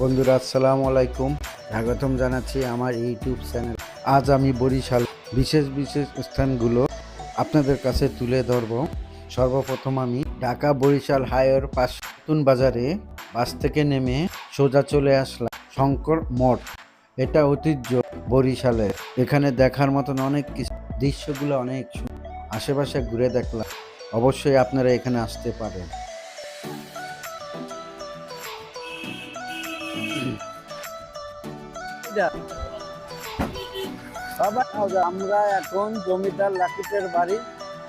বন্ধুরা আসসালামু আলাইকুম, স্বাগতম জানাচ্ছি আমার ইউটিউব চ্যানেল। আজ আমি বরিশাল বিশেষ স্থানগুলো আপনাদের কাছে তুলে ধরব। সর্বপ্রথম আমি ঢাকা বরিশাল হাইওয়ের পাশে নতুন বাজারে বাস থেকে নেমে সোজা চলে আসলাম শঙ্কর মঠ। এটা ঐতিহ্য বরিশালের। এখানে দেখার মতন অনেক কিছু, দৃশ্যগুলো অনেক আশেপাশে ঘুরে দেখলাম। অবশ্যই আপনারা এখানে আসতে পারেন। আমরা এখন জমিদার লাকিতের বাড়ি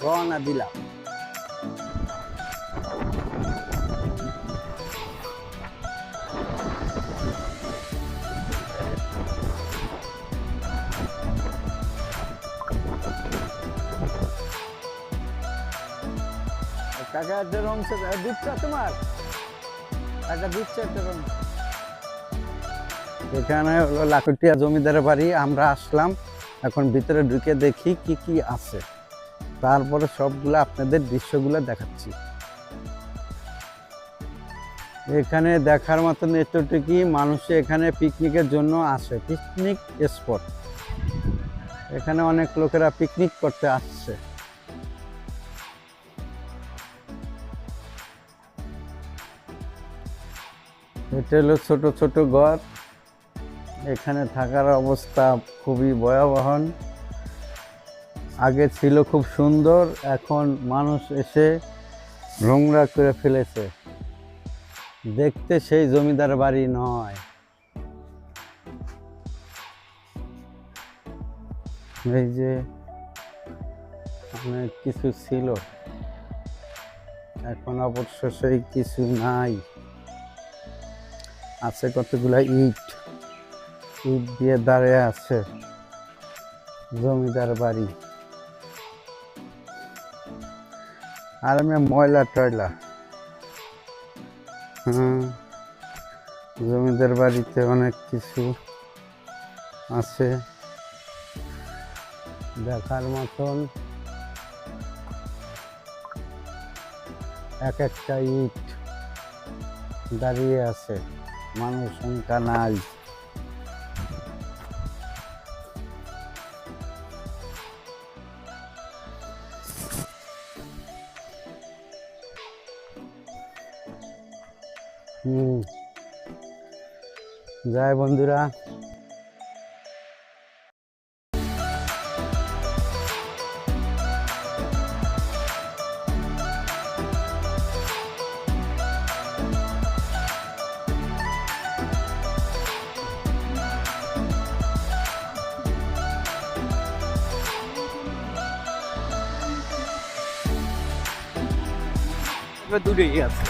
রওনা দিলাম। কাকা একটা রং দিচ্ছা, তোমার একটা দিচ্ছে একটা রং। এখানে হলো লাকুটিয়া জমিদারের বাড়ি। আমরা আসলাম, এখন ভিতরে ঢুকে দেখি কি কি আছে, তারপরে সবগুলো আপনাদের দৃশ্যগুলো দেখাচ্ছি। এখানে দেখার মতন এতটুকুই, মানুষ এখানে পিকনিকের জন্য আসে, পিকনিক স্পট। এখানে অনেক লোকেরা পিকনিক করতে আসছে। এটা হলো ছোট ছোট ঘর। এখানে থাকার অবস্থা খুবই ভয়াবহ। আগে ছিল খুব সুন্দর, এখন মানুষ এসে নোংরা করে ফেলেছে। দেখতে সেই জমিদার বাড়ি নয়। এই যে অনেক কিছু ছিল, এখন অবশ্য সেই কিছু নাই। আছে কতগুলা ইট দিয়ে দাঁড়িয়ে আছে জমিদার বাড়ি। আর আমি ময়লা টয়লা। জমিদার বাড়িতে অনেক কিছু আছে দেখার মতন। এক একটা ইট দাঁড়িয়ে আছে, মানুষ সংখ্যা নাই। জয় বন্ধুরা, দূরেই আছে।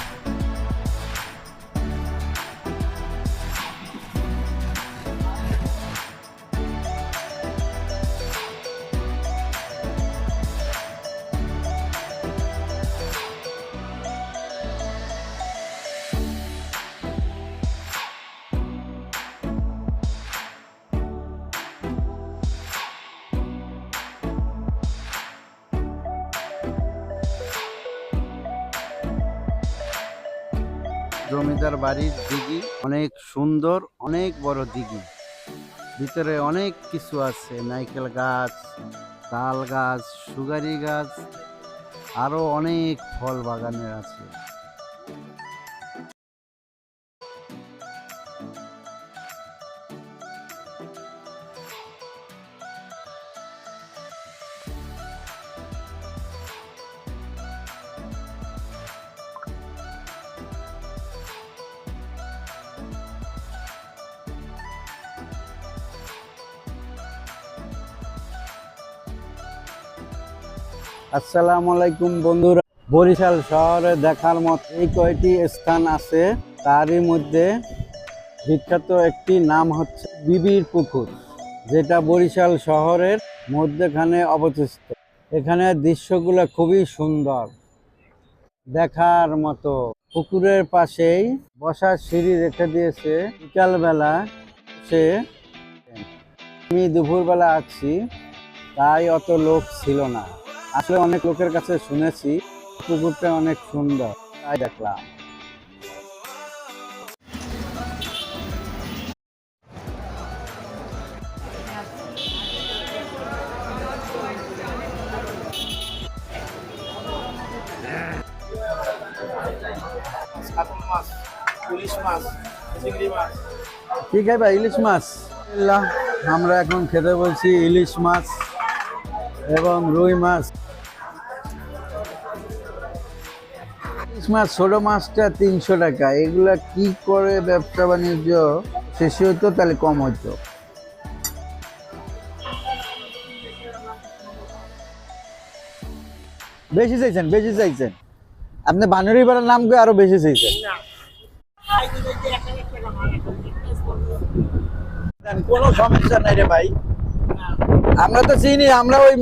জমিদার বাড়ির দিঘি অনেক সুন্দর, অনেক বড় দিঘি। ভিতরে অনেক কিছু আছে, নারকেল গাছ, তাল গাছ, সুগারি গাছ, আরো অনেক ফল বাগানের আছে। আসসালামু আলাইকুম বন্ধুরা, বরিশাল শহরে দেখার মতো এই কয়টি স্থান আছে। তারই মধ্যে বিখ্যাত একটি নাম হচ্ছে বিবির পুকুর, যেটা বরিশাল শহরের মধ্যখানে অবস্থিত। এখানে দৃশ্যগুলো খুবই সুন্দর, দেখার মতো। পুকুরের পাশেই বসার সিঁড়ি রেখে দিয়েছে। বিকালবেলা সে আমি দুপুরবেলা আসছি, তাই অত লোক ছিল না। আসলে অনেক লোকের কাছে শুনেছি পুকুরটা অনেক সুন্দর, তাই দেখলাম। মাছ, ইলিশ মাছ, চিংড়ি মাছ। কি খাইবা? ইলিশ মাছ। আলহামদুলিল্লাহ, আমরা এখন খেতে বলছি ইলিশ মাছ এবং রুই মাছ। ইলিশ মাছ ছোট মাছটা 300 টাকা। এগুলা কি করে ব্যবসা বাণিজ্য শেষে হইতো, তাহলে কম হইতো। বেশি চাইছেন, বেশি চাইছেন। আপনি বানুরি পাড়ার নাম করে আরো বেশি চাইছেন। কোনো সমস্যা নাই রে ভাই, আমরা তো চিনি। আমরা ওই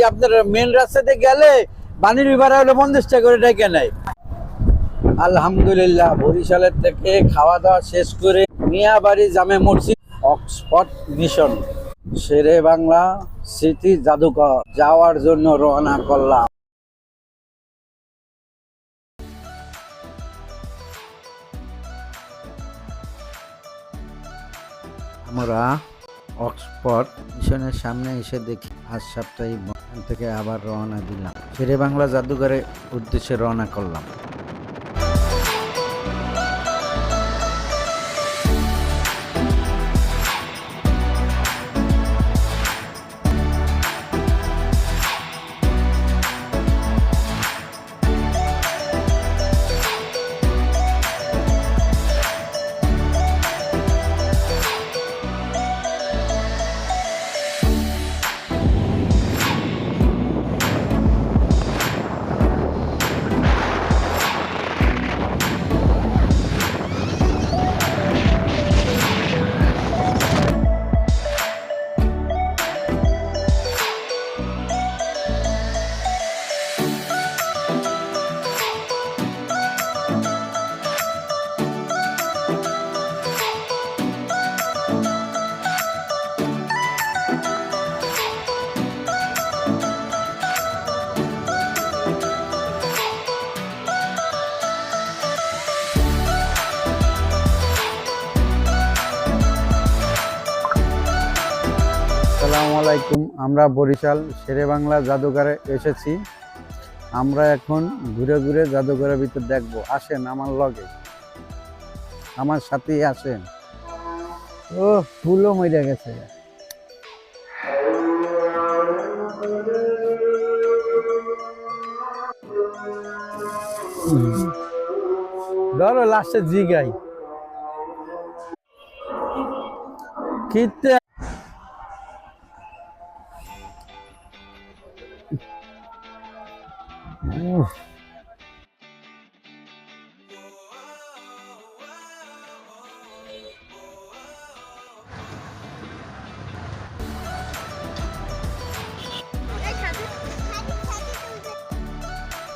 আপনার মেন রাস্তাতে গেলে বানুরি পাড়া হলো 50 টাকা করে ডেকে নেয়। আলহামদুলিল্লাহ, বরিশালের থেকে খাওয়া দাওয়া শেষ করে মিয়াবাড়ি জামে মসজিদ, অক্সফোর্ড মিশন, শেরে বাংলা স্মৃতি জাদুঘর যাওয়ার জন্য রওনা করলাম। আমরা অক্সফোর্ড মিশনের সামনে এসে দেখি আজ সাপ্তাহিক এখান থেকে আবার রওনা দিলাম। শেরে বাংলা জাদুঘরের উদ্দেশ্যে রওনা করলাম। আসসালামু আলাইকুম। আমরা বরিশাল শেরে বাংলা জাদুঘরে এসেছি। আমরা এখন ঘুরে ঘুরে জাদুঘরের ভিতর দেখবো। আসেন আমার লগে, আমার সাথেই আসেন। ও ফুলও মরে গেছে। ধরো লাস্টে জিগাই খিতে।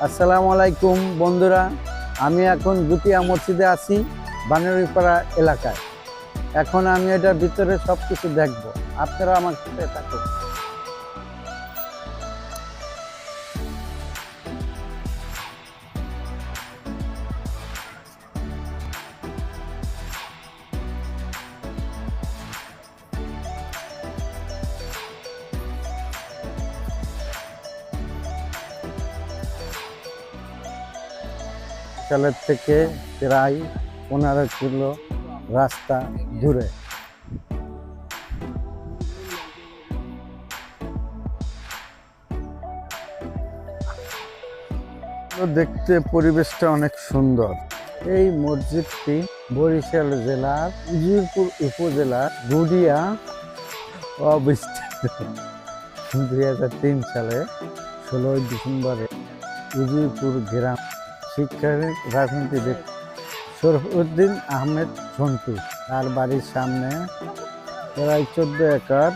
আসসালামু আলাইকুম বন্ধুরা, আমি এখন গুতিয়া মসজিদে আছি, বানুরিপাড়া এলাকায়। এখন আমি এটার ভিতরে সব কিছু দেখবো, আপনারা আমার সাথে থাকুন। বরিশালের থেকে প্রায় 15 কিলো রাস্তা দূরে। দেখতে পরিবেশটা অনেক সুন্দর। এই মসজিদটি বরিশাল জেলার উজিরপুর উপজেলার গুডিয়া অবস্থিত। 2003 সালে 16 ডিসেম্বরে উজিরপুর গ্রাম শিক্ষার রাজনীতিবিদ শরফুদ্দিন আহমেদ ঝন্টু তার বাড়ির সামনে প্রায় 14 একর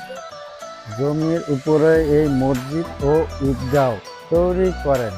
জমির উপরে এই মসজিদ ও ঈদগাহ তৈরি করেন।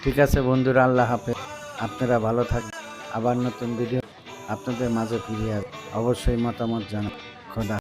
ঠিক আছে বন্ধুরা, আল্লাহ হাফেজ। আপনারা ভালো থাকবেন। আবার নতুন ভিডিও আপনাদের মাঝে ফিরে আসবে। অবশ্যই মতামত জানান। খোদা।